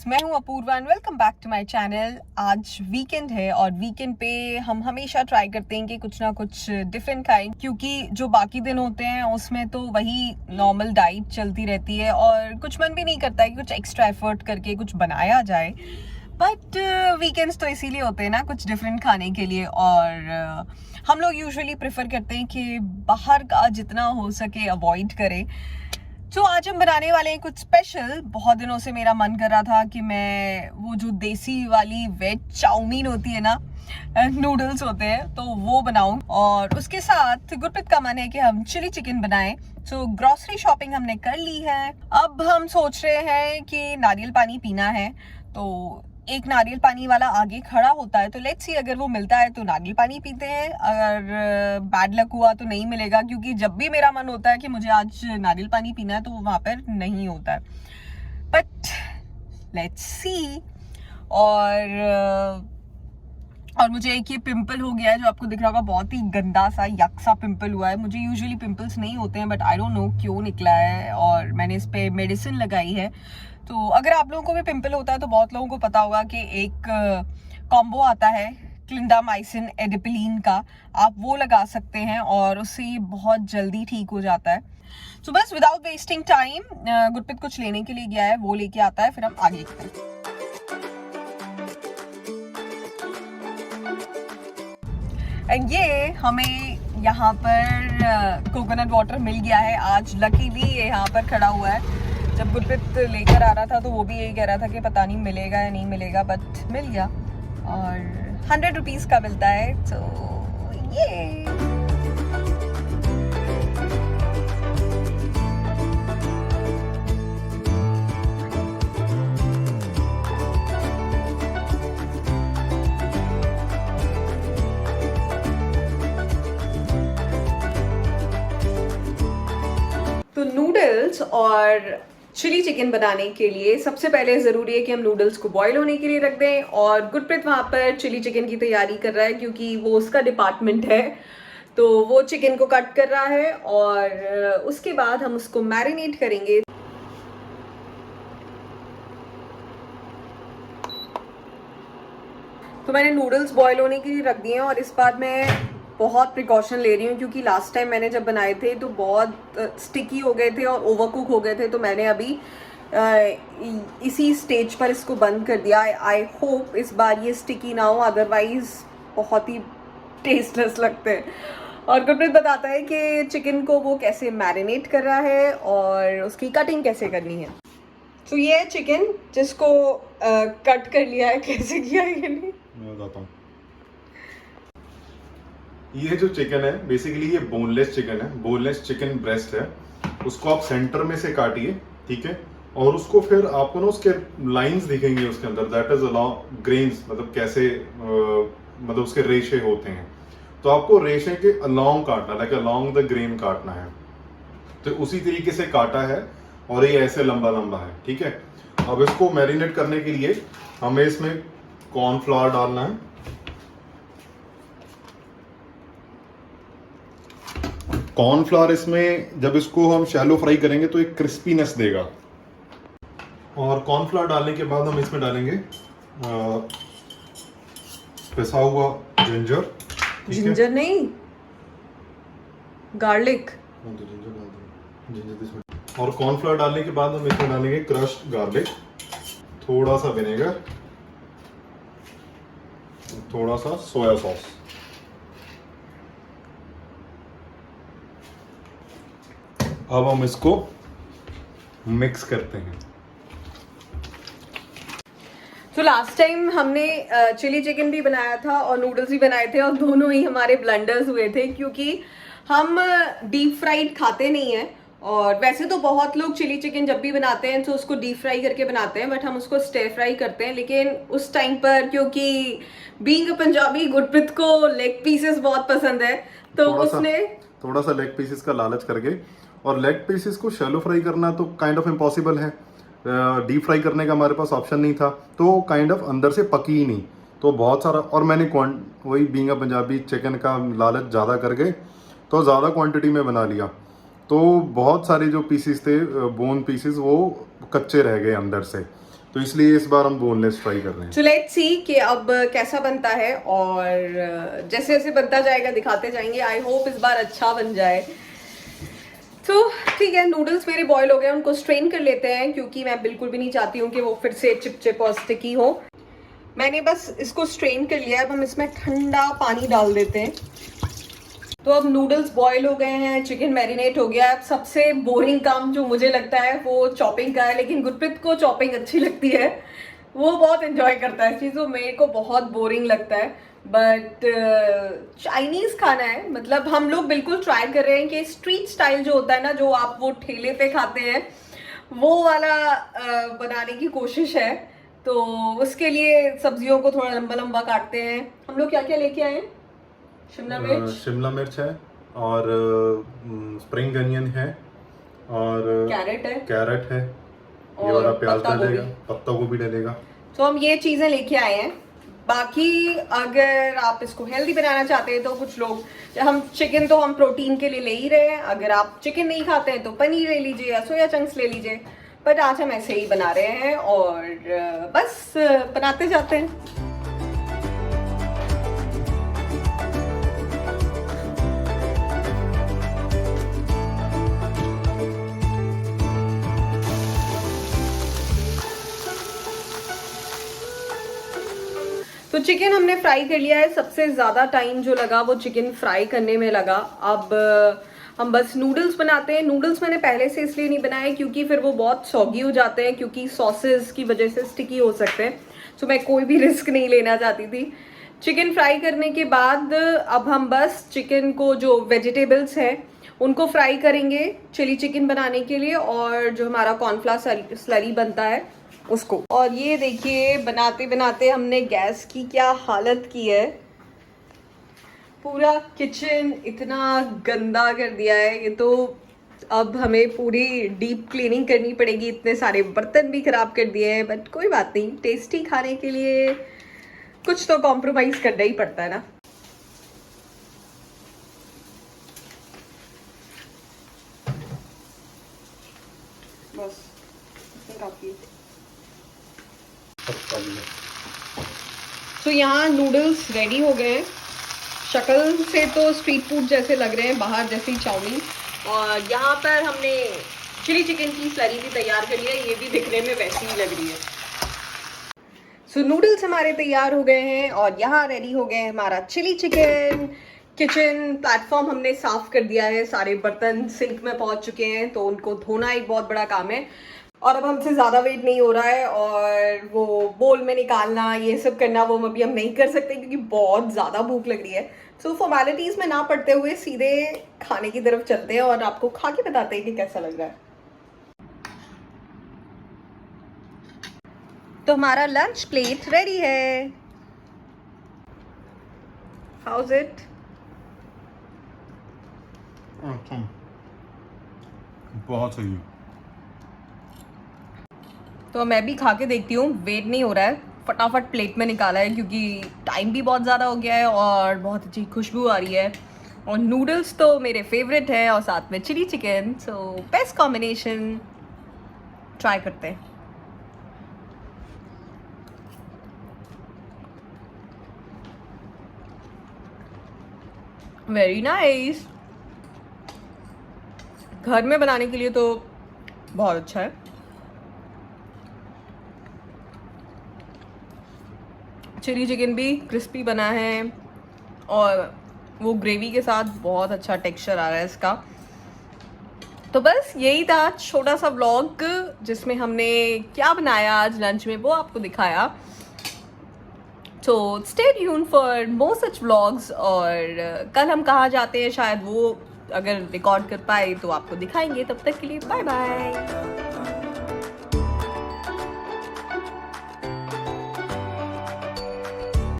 Friends, मैं हूं Apoorva and welcome back to my channel. आज वीकेंड है और वीकेंड पे हम हमेशा ट्राई करते हैं कि कुछ ना कुछ डिफरेंट खाएं, क्योंकि जो बाकी दिन होते हैं उसमें तो वही नॉर्मल डाइट चलती रहती है और कुछ मन भी नहीं करता है कि कुछ एक्स्ट्रा एफर्ट करके कुछ बनाया जाए। बट वीकेंड्स तो इसीलिए होते हैं ना, कुछ डिफरेंट खाने के लिए। और हम लोग यूजुअली प्रेफर करते हैं कि बाहर का जितना हो सके अवॉइड करें। तो आज हम बनाने वाले हैं कुछ स्पेशल। बहुत दिनों से मेरा मन कर रहा था कि मैं वो जो देसी वाली वेज चाउमीन होती है ना, नूडल्स होते हैं, तो वो बनाऊं। और उसके साथ गुरप्रीत का मन है कि हम चिली चिकन बनाएं। तो ग्रोसरी शॉपिंग हमने कर ली है। अब हम सोच रहे हैं कि नारियल पानी पीना है, तो एक नारियल पानी वाला आगे खड़ा होता है, तो लेट्स सी अगर वो मिलता है तो नारियल पानी पीते हैं। अगर बैड लक हुआ तो नहीं मिलेगा, क्योंकि जब भी मेरा मन होता है कि मुझे आज नारियल पानी पीना है तो वो वहां पर नहीं होता है। But let's see. और मुझे एक ये पिंपल हो गया है जो आपको दिख रहा होगा, बहुत ही गंदा सा यक सा पिंपल हुआ है। मुझे यूजुअली पिंपल्स नहीं होते हैं, बट आई डोंट नो क्यों निकला है और मैंने इस पे मेडिसिन लगाई है। तो अगर आप लोगों को भी पिंपल होता है तो बहुत लोगों को पता होगा कि एक कॉम्बो आता है क्लिंडामाइसिन एडिपिलीन का, आप वो लगा सकते हैं और उससे ये बहुत जल्दी ठीक हो जाता है। तो बस विदाउट वेस्टिंग टाइम गुरप्रीत कुछ लेने के लिए गया है, वो लेके आता है, फिर हम आगे देखते हैं। एंड ये हमें यहाँ पर कोकोनट वाटर मिल गया है आज। लकीली ये यहाँ पर खड़ा हुआ है। जब गुरप्रीत लेकर आ रहा था तो वो भी यही कह रहा था कि पता नहीं मिलेगा या नहीं मिलेगा, बट मिल गया और 100 रुपीज़ का मिलता है। तो ये तो नूडल्स और चिली चिकन बनाने के लिए सबसे पहले ज़रूरी है कि हम नूडल्स को बॉईल होने के लिए रख दें। और गुरप्रीत वहाँ पर चिली चिकन की तैयारी कर रहा है, क्योंकि वो उसका डिपार्टमेंट है। तो वो चिकन को कट कर रहा है और उसके बाद हम उसको मैरिनेट करेंगे। तो मैंने नूडल्स बॉईल होने के लिए रख दिए हैं और इस बार मैं बहुत प्रिकॉशन ले रही हूँ, क्योंकि लास्ट टाइम मैंने जब बनाए थे तो बहुत स्टिकी हो गए थे और ओवरकुक हो गए थे। तो मैंने अभी इसी स्टेज पर इसको बंद कर दिया। आई होप इस बार ये स्टिकी ना हो, अदरवाइज बहुत ही टेस्टलेस लगते हैं। और गुरप्रीत बताता है कि चिकन को वो कैसे मैरिनेट कर रहा है और उसकी कटिंग कैसे करनी है। तो ये है चिकन जिसको कट कर लिया है। कैसे किया है ये नहीं मैं बताता हूँ। ये जो चिकन है बेसिकली ये बोनलेस चिकन है, बोनलेस चिकन ब्रेस्ट है। उसको आप सेंटर में से काटिए, ठीक है। और उसको फिर आपको ना उसके लाइंस दिखेंगे उसके अंदर, दैट इज अलाउ ग्रेन्स, मतलब कैसे मतलब उसके रेशे होते हैं। तो आपको रेशे के अलोंग काटना, लाइक अलोंग द ग्रेन काटना है। तो उसी तरीके से काटा है और ये ऐसे लंबा लंबा है, ठीक है। अब इसको मैरिनेट करने के लिए हमें इसमें कॉर्नफ्लावर डालना है। कॉर्नफ्लावर इसमें जब इसको हम शैलो फ्राई करेंगे तो एक क्रिस्पीनेस देगा। और कॉर्नफ्लावर डालने के बाद हम इसमें डालेंगे पिसा हुआ जिंजर। जिंजर नहीं, गार्लिक। जिंजर इसमें। और कॉर्नफ्लावर डालने के बाद हम इसमें डालेंगे क्रश्ड गार्लिक, थोड़ा सा विनेगर, थोड़ा सा सोया सॉस। अब हम इसको मिक्स करते हैं। तो लास्ट टाइम हमने चिली चिकन भी बनाया था और नूडल्स भी बनाए थे, और दोनों ही हमारे ब्लंडर्स हुए थे, क्योंकि हम डीप फ्राइड खाते नहीं हैं। और वैसे तो बहुत लोग चिली चिकन जब भी बनाते हैं तो उसको डीप फ्राई करके बनाते हैं, बट हम उसको स्टर फ्राई करते हैं। लेकिन उस टाइम पर क्योंकि बीइंग अ पंजाबी, गुरप्रीत को लेग पीसेस बहुत पसंद है, तो उसने थोड़ा सा लेग पीसेस का लालच करके, और लेग पीसेस को शैलो फ्राई करना तो काइंड ऑफ इम्पॉसिबल है। डीप फ्राई करने का हमारे पास ऑप्शन नहीं था, तो काइंड ऑफ अंदर से पकी ही नहीं। तो बहुत सारा, और मैंने वही बीइंग अ पंजाबी चिकन का लालच ज़्यादा करके तो ज़्यादा क्वांटिटी में बना लिया। तो बहुत सारे जो पीसेस थे, बोन पीसेस, वो कच्चे रह गए अंदर से। तो इसलिए इस बार हम बोनलेस ट्राई कर रहे हैं। सो लेट्स सी कि अब कैसा बनता है, और जैसे जैसे बनता जाएगा दिखाते जाएंगे। आई होप इस बार अच्छा बन जाए। तो ठीक है, नूडल्स मेरे बॉईल हो गए, उनको स्ट्रेन कर लेते हैं क्योंकि मैं बिल्कुल भी नहीं चाहती हूँ कि वो फिर से चिपचिप और स्टिकी हो। मैंने बस इसको स्ट्रेन कर लिया है। अब हम इसमें ठंडा पानी डाल देते हैं। तो अब नूडल्स बॉईल हो गए हैं, चिकन मैरिनेट हो गया है। अब सबसे बोरिंग काम जो मुझे लगता है वो चॉपिंग का है, लेकिन गुरप्रीत को चॉपिंग अच्छी लगती है, वो बहुत एंजॉय करता है चीज़। वो मेरे को बहुत बोरिंग लगता है, बट चाइनीज़ खाना है, मतलब हम लोग बिल्कुल ट्राई कर रहे हैं कि स्ट्रीट स्टाइल जो होता है ना, जो आप वो ठेले पे खाते हैं, वो वाला बनाने की कोशिश है। तो उसके लिए सब्जियों को थोड़ा लंबा लंबा काटते हैं। हम लोग क्या क्या लेके आए हैं? शिमला मिर्च है, और स्प्रिंग अनियन है, और कैरेट है, ये वाला प्याज डलेगा, पत्ता गोभी डलेगा। तो हम ये चीजें लेके आए हैं। बाकी अगर आप इसको हेल्दी बनाना चाहते हैं तो कुछ लोग, हम चिकन तो हम प्रोटीन के लिए ले ही रहे हैं, अगर आप चिकन नहीं खाते हैं तो पनीर ले लीजिए या सोया चंक्स ले लीजिए, बट आज हम ऐसे ही बना रहे हैं और बस बनाते जाते हैं। तो चिकन हमने फ्राई कर लिया है। सबसे ज़्यादा टाइम जो लगा वो चिकन फ्राई करने में लगा। अब हम बस नूडल्स बनाते हैं। नूडल्स मैंने पहले से इसलिए नहीं बनाए क्योंकि फिर वो बहुत सॉगी हो जाते हैं, क्योंकि सॉसेस की वजह से स्टिकी हो सकते हैं। तो मैं कोई भी रिस्क नहीं लेना चाहती थी। चिकन फ्राई करने के बाद अब हम बस चिकन को, जो वेजिटेबल्स हैं उनको फ्राई करेंगे चिली चिकन बनाने के लिए, और जो हमारा कॉर्नफ्लावर स्लरी बनता है उसको। और ये देखिए, बनाते बनाते हमने गैस की क्या हालत की है। पूरा किचन इतना गंदा कर दिया है। ये तो अब हमें पूरी डीप क्लीनिंग करनी पड़ेगी। इतने सारे बर्तन भी खराब कर दिए हैं, बट कोई बात नहीं, टेस्टी खाने के लिए कुछ तो कॉम्प्रोमाइज करना ही पड़ता है ना। बस काफी। तो यहाँ नूडल्स रेडी हो गए हैं। शक्ल से तो स्ट्रीट फूड जैसे लग रहे हैं, बाहर जैसी चाउमीन। और यहाँ पर हमने चिली चिकन की स्लरी भी तैयार कर लिया है, ये भी दिखने में वैसी ही लग रही है। सो नूडल्स हमारे तैयार हो गए हैं और यहाँ रेडी हो गए हमारा चिली चिकन। किचन प्लेटफॉर्म हमने साफ कर दिया है, सारे बर्तन सिंक में पहुँच चुके हैं, तो उनको धोना एक बहुत बड़ा काम है। और अब हमसे ज़्यादा वेट नहीं हो रहा है, और वो बोल में निकालना, ये सब करना, वो अभी हम नहीं कर सकते क्योंकि बहुत ज़्यादा भूख लग रही है। सो फॉर्मेलिटीज़ में ना पड़ते हुए सीधे खाने की तरफ चलते हैं और आपको खा के बताते हैं कि कैसा लग रहा है। तो हमारा लंच प्लेट रेडी है। How's it? बहुत सही है। तो मैं भी खा के देखती हूँ। वेट नहीं हो रहा है, फटाफट प्लेट में निकाला है क्योंकि टाइम भी बहुत ज़्यादा हो गया है और बहुत अच्छी खुशबू आ रही है। और नूडल्स तो मेरे फेवरेट है और साथ में chilli chicken, so best combination. Try करते हैं। Very nice. घर में बनाने के लिए तो बहुत अच्छा है। चिली चिकन भी क्रिस्पी बना है और वो ग्रेवी के साथ बहुत अच्छा टेक्सचर आ रहा है इसका। तो बस यही था छोटा सा व्लॉग जिसमें हमने क्या बनाया आज लंच में वो आपको दिखाया। तो stay tuned for more such vlogs. और कल हम कहाँ जाते हैं शायद वो अगर रिकॉर्ड कर पाए तो आपको दिखाएंगे। तब तक के लिए बाय बाय।